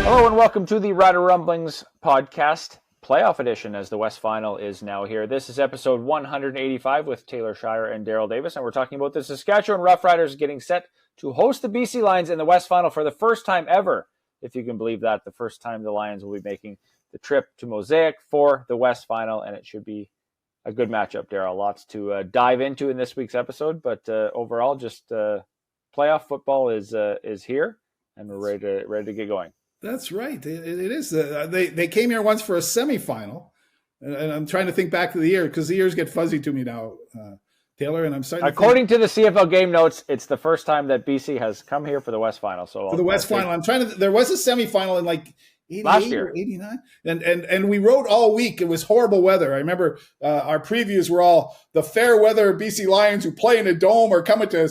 Hello and welcome to the Rider Rumblings podcast playoff edition, as the West Final is now here. This is episode 185 with Taylor Shire and Darrell Davis, and we're talking about the Saskatchewan Roughriders getting set to host the BC Lions in the West Final for the first time ever. If you can believe that, the first time the Lions will be making the trip to Mosaic for the West Final, and it should be a good matchup, Darrell. Lots to dive into in this week's episode, but overall, just playoff football is here, and we're ready to get going. That's right. It is. They came here once for a semifinal, and I'm trying to think back to the year because the years get fuzzy to me now, Taylor. And I'm starting. According to the CFL game notes, it's the first time that BC has come here for the West Final. So for the West Final, I'm trying to. There was a semifinal in like 88 last year, or 89, and we wrote all week. It was horrible weather. I remember our previews were all the fair weather BC Lions who play in a dome are coming to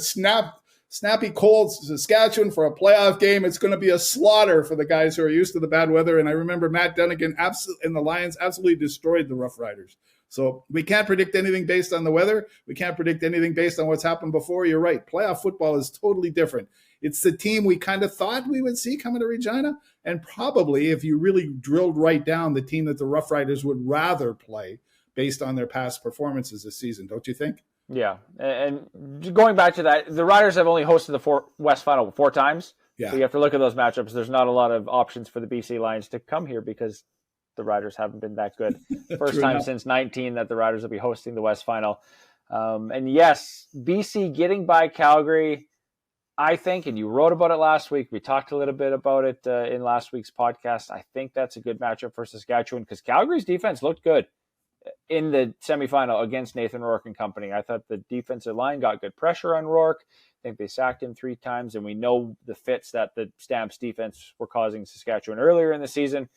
snappy cold Saskatchewan for a playoff game. It's going to be a slaughter for the guys who are used to the bad weather. And I remember Matt Dunnigan and the Lions absolutely destroyed the Rough Riders. So we can't predict anything based on the weather. We can't predict anything based on what's happened before. You're right. Playoff football is totally different. It's the team we kind of thought we would see coming to Regina. And probably, if you really drilled right down, the team that the Rough Riders would rather play based on their past performances this season. Don't you think? Yeah, and going back to that, the Riders have only hosted the West Final 4 times. Yeah. So you have to look at those matchups. There's not a lot of options for the BC Lions to come here because the Riders haven't been that good. First time since 19 that the Riders will be hosting the West Final. And yes, BC getting by Calgary, I think, and you wrote about it last week. We talked a little bit about it in last week's podcast. I think that's a good matchup for Saskatchewan because Calgary's defense looked good in the semifinal against Nathan Rourke and company. I thought the defensive line got good pressure on Rourke. I think they sacked him 3 times, and we know the fits that the Stamps defense were causing Saskatchewan earlier in the season.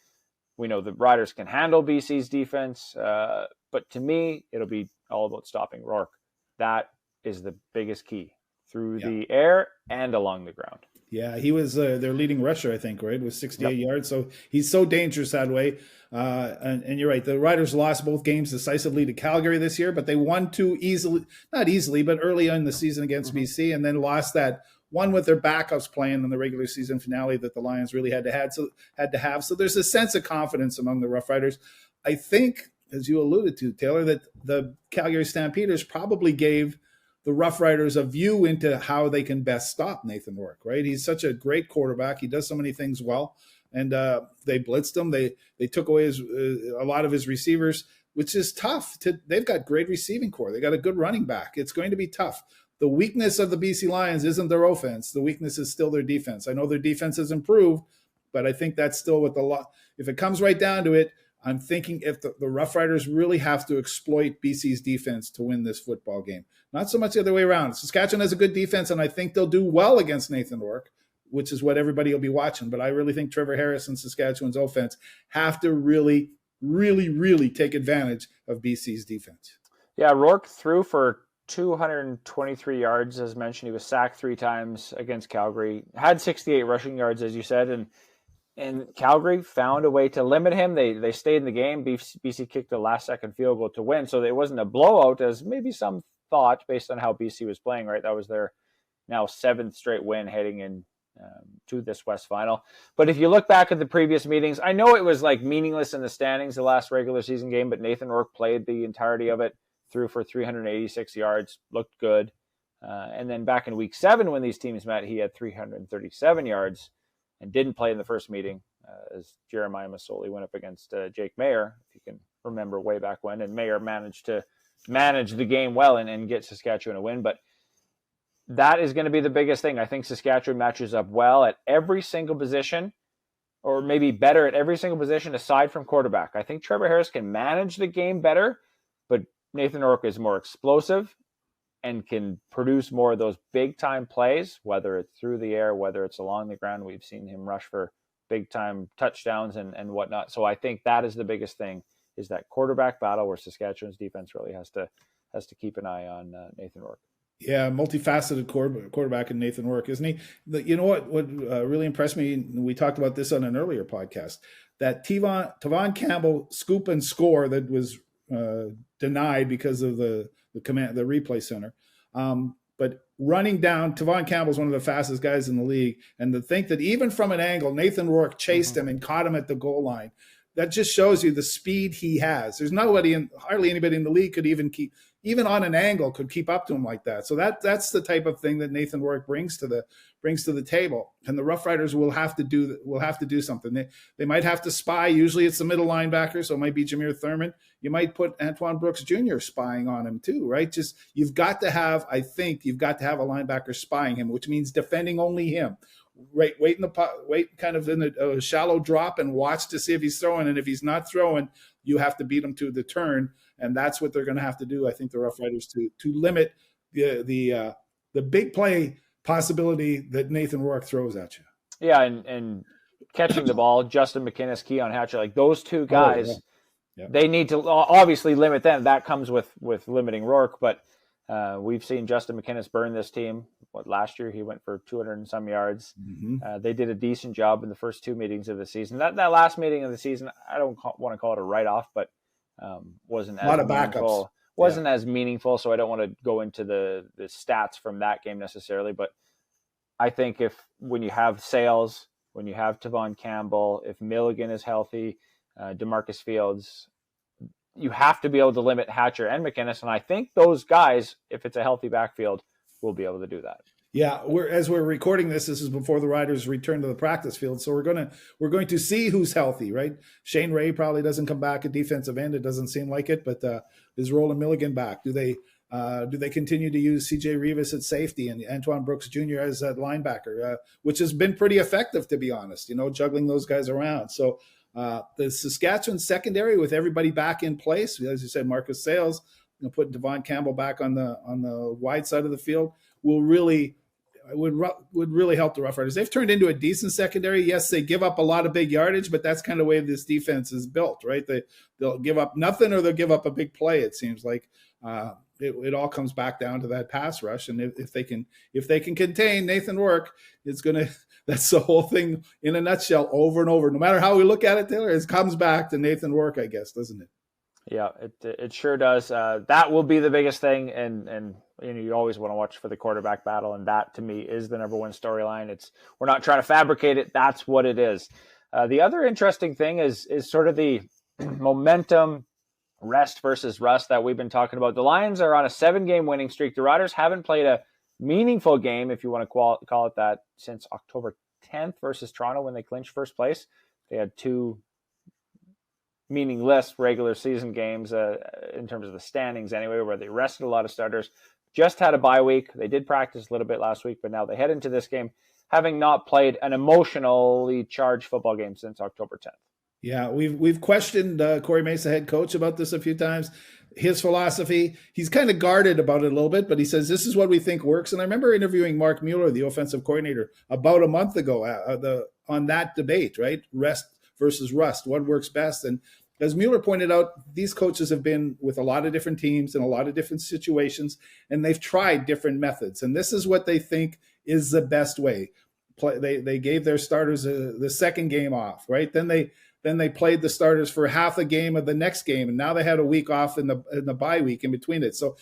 We know the Riders can handle BC's defense, but to me, it'll be all about stopping Rourke. That is the biggest key through the air and along the ground. Yeah, he was their leading rusher, I think, right? With 68 yards. So he's so dangerous that way. And you're right. The Riders lost both games decisively to Calgary this year, but they won 2 easily, not easily, but early in the season against BC, and then lost that one with their backups playing in the regular season finale that the Lions really had to have. So there's a sense of confidence among the Rough Riders. I think, as you alluded to, Taylor, that the Calgary Stampeders probably gave the Rough Riders a view into how they can best stop Nathan Rourke, right? He's such a great quarterback. He does so many things well. And they blitzed him. They took away a lot of his receivers, which is tough. They've got great receiving core. They got a good running back. It's going to be tough. The weakness of the BC Lions isn't their offense. The weakness is still their defense. I know their defense has improved, but I think that's still what if it comes right down to it, I'm thinking if the Rough Riders really have to exploit BC's defense to win this football game. Not so much the other way around. Saskatchewan has a good defense, and I think they'll do well against Nathan Rourke, which is what everybody will be watching. But I really think Trevor Harris and Saskatchewan's offense have to really, really, really take advantage of BC's defense. Yeah, Rourke threw for 223 yards, as mentioned. He was sacked 3 times against Calgary. Had 68 rushing yards, as you said, and Calgary found a way to limit him. They stayed in the game. BC kicked the last-second field goal to win, so it wasn't a blowout, as maybe some thought based on how BC was playing, right? That was their now 7th straight win heading in to this West Final. But if you look back at the previous meetings, I know it was like meaningless in the standings, the last regular season game, but Nathan Rourke played the entirety of it, threw for 386 yards, looked good. And then back in week 7 when these teams met, he had 337 yards and didn't play in the first meeting as Jeremiah Masoli went up against Jake Mayer, if you can remember way back when, and Mayer managed to manage the game well and get Saskatchewan a win. But that is going to be the biggest thing. I think Saskatchewan matches up well at every single position, or maybe better at every single position aside from quarterback. I think Trevor Harris can manage the game better, but Nathan Rourke is more explosive and can produce more of those big-time plays, whether it's through the air, whether it's along the ground. We've seen him rush for big-time touchdowns and whatnot. So I think that is the biggest thing, is that quarterback battle where Saskatchewan's defense really has to keep an eye on Nathan Rourke. Yeah, multifaceted quarterback in Nathan Rourke, isn't he? You know what really impressed me, and we talked about this on an earlier podcast, that Tavon Campbell scoop and score that was denied because of the replay center. but running down, Tavon Campbell's one of the fastest guys in the league. And to think that even from an angle, Nathan Rourke chased him and caught him at the goal line, that just shows you the speed he has. There's hardly anybody in the league could even on an angle, could keep up to him like that. So that's the type of thing that Nathan Rourke brings to the table. And the Rough Riders will have to do something. They might have to spy. Usually it's the middle linebacker, so it might be Jameer Thurman. You might put Antoine Brooks Jr. spying on him too, right? You've got to have a linebacker spying him, which means defending only him. Right, wait kind of in a shallow drop and watch to see if he's throwing. And if he's not throwing, you have to beat him to the turn. And that's what they're going to have to do, I think, the Rough Riders, to limit the big play possibility that Nathan Rourke throws at you. Yeah, and catching the ball, Justin McInnes, Keon Hatcher, like those two guys, they need to obviously limit them. That comes with limiting Rourke, but we've seen Justin McInnes burn this team. Last year he went for 200 and some yards. They did a decent job in the first two meetings of the season. That last meeting of the season, I don't want to call it a write-off, but wasn't as meaningful. Wasn't as meaningful, so I don't want to go into the stats from that game necessarily. But I think when you have Sales, when you have Tavon Campbell, if Milligan is healthy, DeMarcus Fields, you have to be able to limit Hatcher and McInnes. And I think those guys, if it's a healthy backfield, will be able to do that. Yeah, as we're recording this is before the Riders return to the practice field, so we're going to see who's healthy, right? Shane Ray probably doesn't come back at defensive end. It doesn't seem like it, but is Roland Milligan back? Do they continue to use C.J. Rivas at safety and Antoine Brooks Jr. as a linebacker, which has been pretty effective, to be honest, juggling those guys around. So the Saskatchewan secondary, with everybody back in place, as you said, Marcus Sales, putting Tavon Campbell back on the wide side of the field, would really help the Rough Riders. They've turned into a decent secondary. Yes, they give up a lot of big yardage, but that's kind of the way this defense is built, right? They'll give up nothing or they'll give up a big play. It seems like it all comes back down to that pass rush, and if they can contain Nathan Rourke, that's the whole thing in a nutshell, over and over. No matter how we look at it, Taylor, it comes back to Nathan Rourke, I guess, doesn't it? Yeah, it sure does. That will be the biggest thing, and you always want to watch for the quarterback battle, and that to me is the number one storyline. We're not trying to fabricate it; that's what it is. The other interesting thing is sort of the momentum, rest versus rust that we've been talking about. The Lions are on a 7-game winning streak. The Riders haven't played a meaningful game, if you want to call it that, since October 10th versus Toronto when they clinched first place. They had two meaningless regular season games in terms of the standings anyway, where they rested a lot of starters. Just had a bye week. They did practice a little bit last week, but now they head into this game having not played an emotionally charged football game since October 10th. Yeah, we've questioned Corey Mesa, head coach, about this a few times. His philosophy, he's kind of guarded about it a little bit, but he says this is what we think works. And I remember interviewing Mark Mueller, the offensive coordinator, about a month ago on that debate, right? Rest versus rust, what works best. And as Mueller pointed out, these coaches have been with a lot of different teams in a lot of different situations, and they've tried different methods. And this is what they think is the best way. They gave their starters the second game off, right? Then they played the starters for half a game of the next game, and now they had a week off in the bye week in between it. So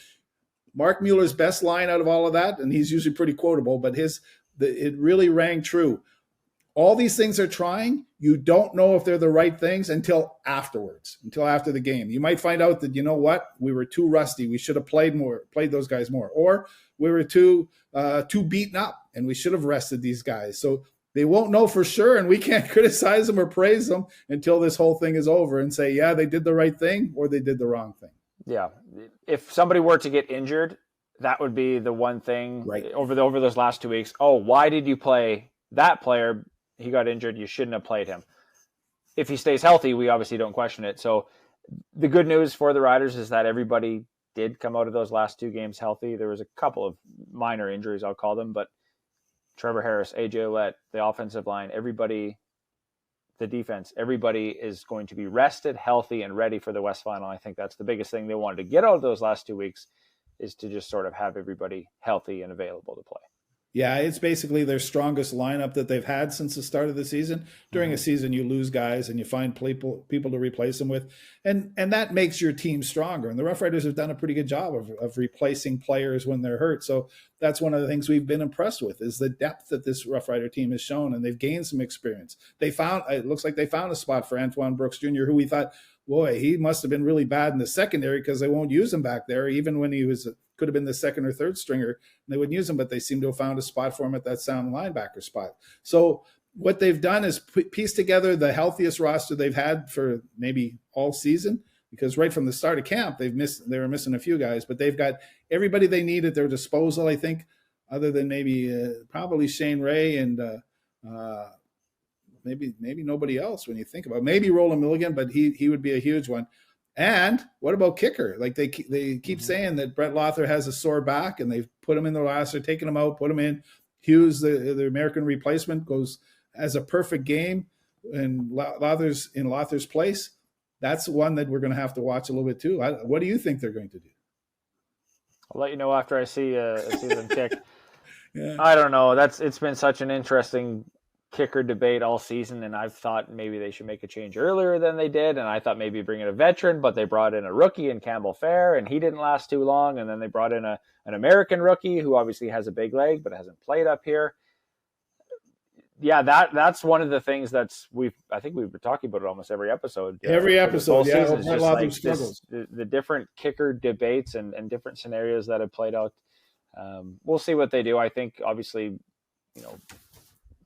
Mark Mueller's best line out of all of that, and he's usually pretty quotable, but it really rang true. All these things they're trying, you don't know if they're the right things until afterwards, until after the game. You might find out that, you know what, we were too rusty. We should have played those guys more. Or we were too beaten up and we should have rested these guys. So they won't know for sure, and we can't criticize them or praise them until this whole thing is over and say, yeah, they did the right thing or they did the wrong thing. Yeah. If somebody were to get injured, that would be the one thing over those last 2 weeks. Oh, why did you play that player? He got injured. You shouldn't have played him. If he stays healthy, we obviously don't question it. So the good news for the Riders is that everybody did come out of those last 2 games healthy. There was a couple of minor injuries, I'll call them, but Trevor Harris, AJ Ouellette, the offensive line, everybody, the defense, everybody is going to be rested, healthy, and ready for the West Final. I think that's the biggest thing they wanted to get out of those last 2 weeks, is to just sort of have everybody healthy and available to play. Yeah, it's basically their strongest lineup that they've had since the start of the season. During a season, you lose guys and you find people to replace them with, and that makes your team stronger. And the Rough Riders have done a pretty good job of replacing players when they're hurt. So that's one of the things we've been impressed with is the depth that this Rough Rider team has shown, and they've gained some experience. It looks like they found a spot for Antoine Brooks Jr., who we thought, boy, he must have been really bad in the secondary because they won't use him back there, even when he could have been the second or third stringer, and they wouldn't use him, but they seem to have found a spot for him at that sound linebacker spot. So what they've done is piece together the healthiest roster they've had for maybe all season, because right from the start of camp, they were missing a few guys, but they've got everybody they need at their disposal, I think, other than maybe probably Shane Ray and maybe nobody else when you think about it. Maybe Roland Milligan, but he would be a huge one. And what about kicker? Like they keep saying that Brett Lothar has a sore back, and they've put him in the roster, taken him out, put him in. Hughes, the American replacement, has a perfect game, and Lothar's place. That's one that we're going to have to watch a little bit too. What do you think they're going to do? I'll let you know after I see them kick. Yeah. I don't know. It's been such an interesting kicker debate all season, and I've thought maybe they should make a change earlier than they did, and I thought maybe bring in a veteran, but they brought in a rookie in Campbell Fair, and he didn't last too long, and then they brought in an American rookie who obviously has a big leg but hasn't played up here. Yeah, that's one of the things I think we've been talking about it almost every episode. Every episode, yeah. The different kicker debates and different scenarios that have played out. We'll see what they do. I think obviously,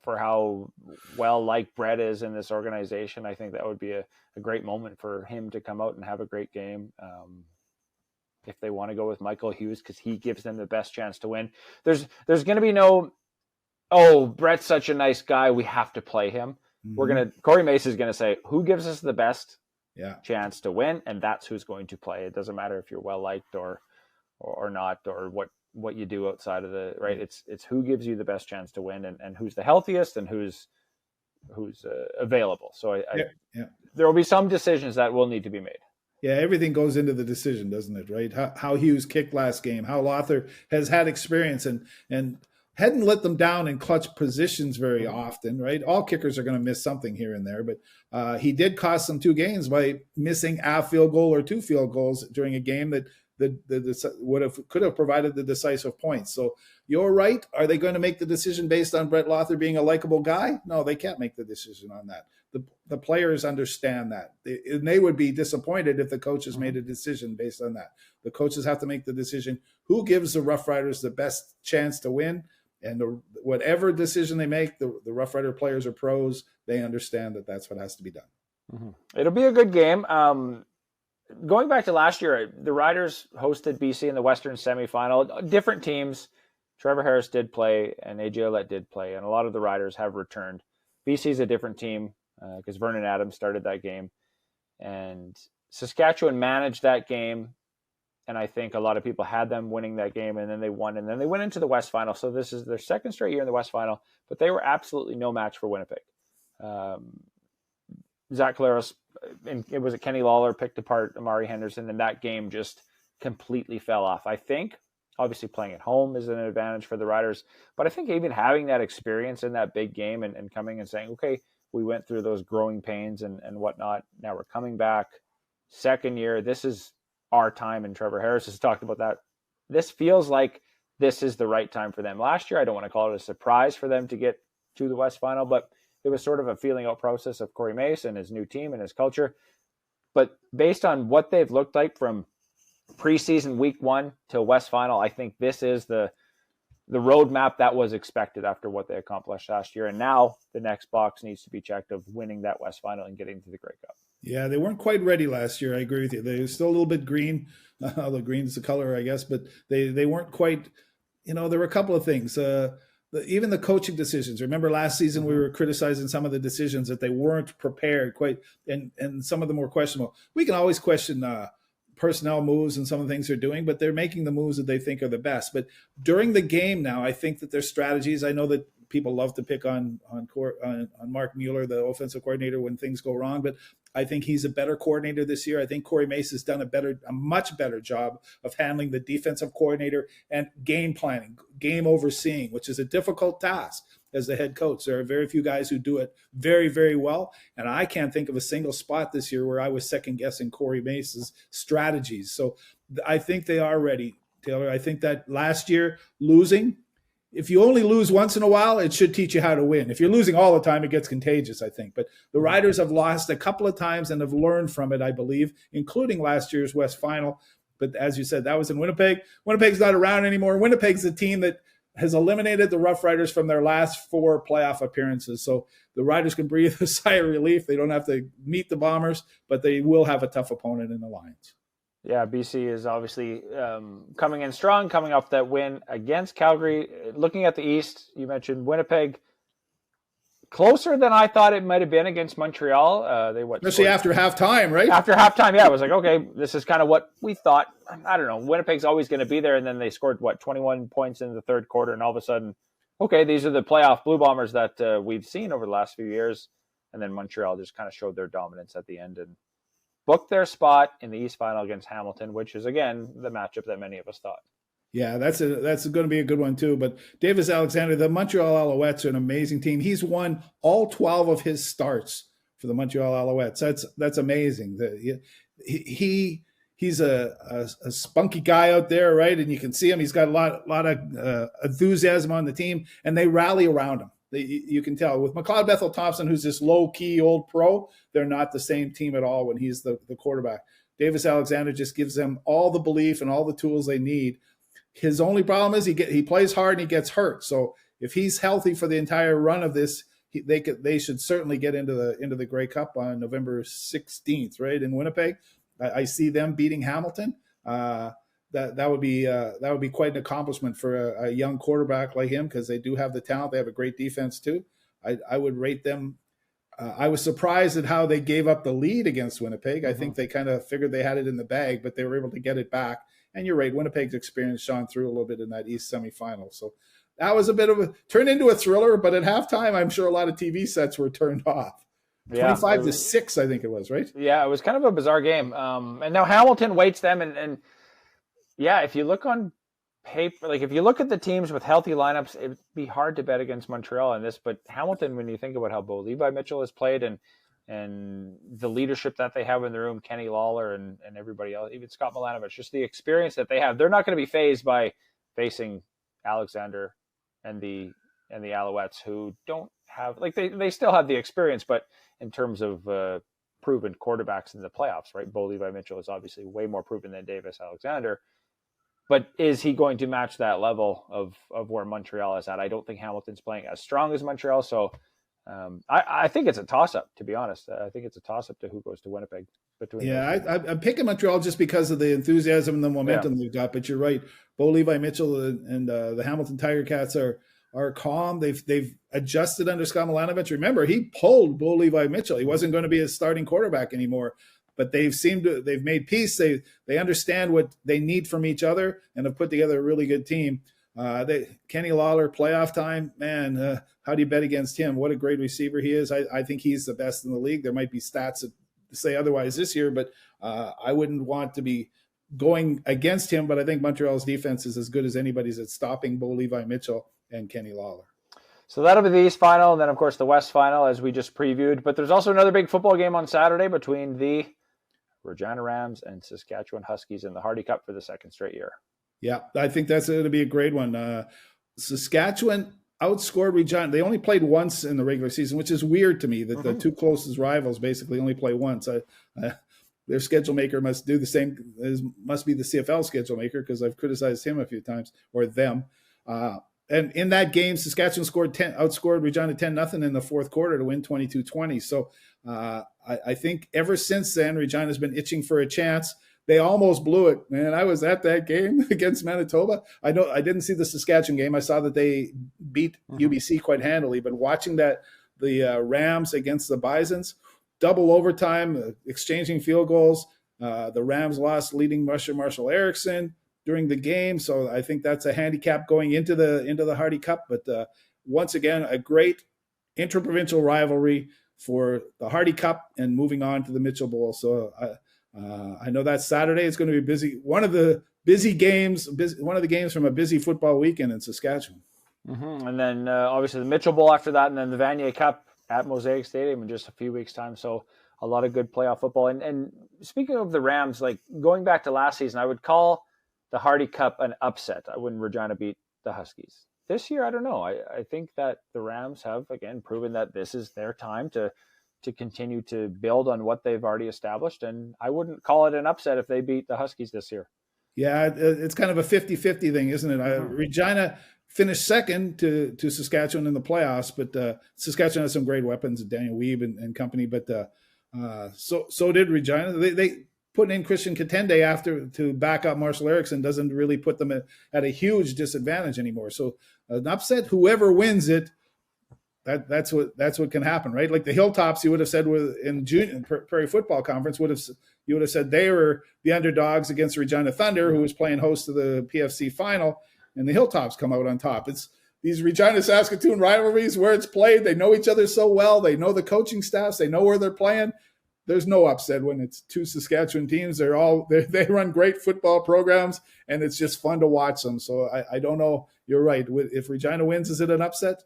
for how well liked Brett is in this organization, I think that would be a great moment for him to come out and have a great game. If they want to go with Michael Hughes, because he gives them the best chance to win. There's going to be no, Brett's such a nice guy, we have to play him. Corey Mace is going to say, who gives us the best chance to win? And that's who's going to play. It doesn't matter if you're well liked or not, or what you do outside of the right. It's who gives you the best chance to win, and who's the healthiest, and who's available. So there will be some decisions that will need to be made. Yeah, everything goes into the decision, doesn't it? Right? How Hughes kicked last game, how Lothar has had experience and hadn't let them down in clutch positions very often, right? All kickers are going to miss something here and there, but he did cost them 2 games by missing a field goal or 2 field goals during a game that could have provided the decisive points. So you're right. Are they going to make the decision based on Brett Lothar being a likable guy? No, they can't make the decision on that. The players understand that. They would be disappointed if the coaches made a decision based on that. The coaches have to make the decision who gives the Rough Riders the best chance to win. And whatever decision they make, the Rough Rider players are pros. They understand that that's what has to be done. Mm-hmm. It'll be a good game. Going back to last year, the Riders hosted BC in the Western semifinal. Different teams. Trevor Harris did play, and AJ Ouellette did play, and a lot of the Riders have returned. BC's a different team because Vernon Adams started that game, and Saskatchewan managed that game, and I think a lot of people had them winning that game, and then they won, and then they went into the West Final. So this is their second straight year in the West Final, but they were absolutely no match for Winnipeg. Zach Collaros, and it was Kenny Lawler picked apart Amari Henderson, and that game just completely fell off. I think obviously playing at home is an advantage for the Riders, but I think even having that experience in that big game and coming and saying, okay, we went through those growing pains and whatnot. Now we're coming back. Second year, this is our time, and Trevor Harris has talked about that. This feels like this is the right time for them. Last year, I don't want to call it a surprise for them to get to the West Final, but it was sort of a feeling out process of Corey Mace and his new team and his culture. But based on what they've looked like from preseason week 1 to West Final, I think this is the roadmap that was expected after what they accomplished last year. And now the next box needs to be checked of winning that West Final and getting to the Grey Cup. Yeah, they weren't quite ready last year. I agree with you. They were still a little bit green. The green's the color, I guess, but they weren't quite, there were a couple of things. Even the coaching decisions. Remember last season we were criticizing some of the decisions that they weren't prepared quite, and some of them were questionable. We can always question personnel moves and some of the things they're doing, but they're making the moves that they think are the best. But during the game now, I think that their strategies, I know that people love to pick on Mark Mueller, the offensive coordinator, when things go wrong, but I think he's a better coordinator this year. I think Corey Mace has done a much better job of handling the defensive coordinator and game planning, game overseeing, which is a difficult task as the head coach. There are very few guys who do it very, very well. And I can't think of a single spot this year where I was second guessing Corey Mace's strategies. So I think they are ready, Taylor. I think that last year losing, if you only lose once in a while, it should teach you how to win. If you're losing all the time, it gets contagious, I think. But the Riders have lost a couple of times and have learned from it, I believe, including last year's West Final. But as you said, that was in Winnipeg. Winnipeg's not around anymore. Winnipeg's a team that has eliminated the Rough Riders from their last 4 playoff appearances. So the Riders can breathe a sigh of relief. They don't have to meet the Bombers, but they will have a tough opponent in the Lions. Yeah, BC is obviously coming in strong, coming off that win against Calgary. Looking at the East, you mentioned Winnipeg, closer than I thought it might have been against Montreal. Especially after halftime, right? After halftime, yeah, I was like, okay, this is kind of what we thought. I don't know. Winnipeg's always going to be there, and then they scored 21 points in the third quarter, and all of a sudden, okay, these are the playoff Blue Bombers that we've seen over the last few years. And then Montreal just kind of showed their dominance at the end and booked their spot in the East Final against Hamilton, which is, again, the matchup that many of us thought. Yeah, that's going to be a good one too. But Davis Alexander, the Montreal Alouettes are an amazing team. He's won all 12 of his starts for the Montreal Alouettes. That's amazing. He's a spunky guy out there, right? And you can see him. He's got a lot of enthusiasm on the team, and they rally around him. You can tell with McLeod Bethel Thompson, who's this low-key old pro, they're not the same team at all when he's the quarterback. Davis Alexander just gives them all the belief and all the tools they need. His only problem is he plays hard and he gets hurt. So if he's healthy for the entire run of this, they should certainly get into the Grey Cup on November 16th, right, in Winnipeg. I see them beating Hamilton. That would be quite an accomplishment for a young quarterback like him, because they do have the talent. They have a great defense too. I would rate them. I was surprised at how they gave up the lead against Winnipeg. I think they kind of figured they had it in the bag, but they were able to get it back. And you're right, Winnipeg's experience shone through a little bit in that East semifinal. So that was a bit of a turned into a thriller, but at halftime, I'm sure a lot of TV sets were turned off. 25-6, I think it was, right? Yeah, it was kind of a bizarre game. And now Hamilton waits them. And yeah, if you look on paper, like if you look at the teams with healthy lineups, it'd be hard to bet against Montreal in this. But Hamilton, when you think about how Bo Levi Mitchell has played and the leadership that they have in the room, Kenny Lawler and everybody else, even Scott Milanovich, just the experience that they have. They're not going to be fazed by facing Alexander and the Alouettes, who don't have, like, they still have the experience, but in terms of proven quarterbacks in the playoffs, right? Bo Levi Mitchell is obviously way more proven than Davis Alexander. But is he going to match that level of where Montreal is at? I don't think Hamilton's playing as strong as Montreal, so I think it's a toss-up, to be honest. I think it's a toss-up to who goes to Winnipeg. I'm picking Montreal just because of the enthusiasm and the momentum they've got. But you're right, Bo Levi Mitchell and the Hamilton Tiger Cats are calm. They've adjusted under Scott Milanovich. Remember, he pulled Bo Levi Mitchell. He wasn't going to be a starting quarterback anymore. But they've made peace. They understand what they need from each other and have put together a really good team. Kenny Lawler, playoff time, man, how do you bet against him? What a great receiver he is. I think he's the best in the league. There might be stats that say otherwise this year, but I wouldn't want to be going against him. But I think Montreal's defense is as good as anybody's at stopping Bo Levi Mitchell and Kenny Lawler. So that'll be the East Final, and then, of course, the West Final, as we just previewed. But there's also another big football game on Saturday between the Regina Rams and Saskatchewan Huskies in the Hardy Cup for the second straight year. Yeah, I think that's going to be a great one. Saskatchewan outscored Regina. They only played once in the regular season, which is weird to me that the two closest rivals basically only play once. Their schedule maker must do the same, must be the CFL schedule maker, because I've criticized him a few times, or them. And in that game, Saskatchewan outscored Regina 10-0 in the fourth quarter to win 22-20. So I think ever since then, Regina's been itching for a chance. They almost blew it, man. I was at that game against Manitoba. I didn't see the Saskatchewan game. I saw that they beat UBC quite handily, but watching the Rams against the Bisons, double overtime, exchanging field goals. The Rams lost leading rusher Marshall Erickson during the game, so I think that's a handicap going into the Hardy Cup. But once again, a great interprovincial rivalry for the Hardy Cup and moving on to the Mitchell Bowl. So I know that Saturday is going to be busy. One of the games from a busy football weekend in Saskatchewan. Mm-hmm. And then obviously the Mitchell Bowl after that, and then the Vanier Cup at Mosaic Stadium in just a few weeks' time. So a lot of good playoff football. And speaking of the Rams, like going back to last season, I would call the Hardy Cup an upset when Regina beat the Huskies. This year, I don't know. I think that the Rams have, again, proven that this is their time to continue to build on what they've already established. And I wouldn't call it an upset if they beat the Huskies this year. Yeah, it's kind of a 50-50 thing, isn't it? Regina finished second to Saskatchewan in the playoffs, but Saskatchewan has some great weapons, Daniel Weeb and company. But so did Regina. They put in Christian Katende after to back up Marshall Erickson doesn't really put them at a huge disadvantage anymore. So an upset, whoever wins it, that's what can happen, right? Like the Hilltops, you would have said in June Prairie Football Conference you would have said they were the underdogs against Regina Thunder, who was playing host to the PFC final, and the Hilltops come out on top. It's these Regina Saskatoon rivalries where it's played. They know each other so well. They know the coaching staffs. They know where they're playing. There's no upset when it's two Saskatchewan teams. They run great football programs, and it's just fun to watch them. So I don't know. You're right. If Regina wins, is it an upset?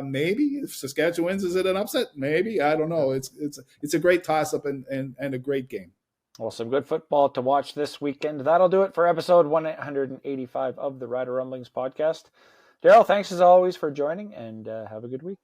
Maybe. If Saskatchewan wins, is it an upset? Maybe. I don't know. It's a great toss-up and a great game. Well, some good football to watch this weekend. That'll do it for episode 185 of the Rider Rumblings podcast. Darrell, thanks as always for joining, and have a good week.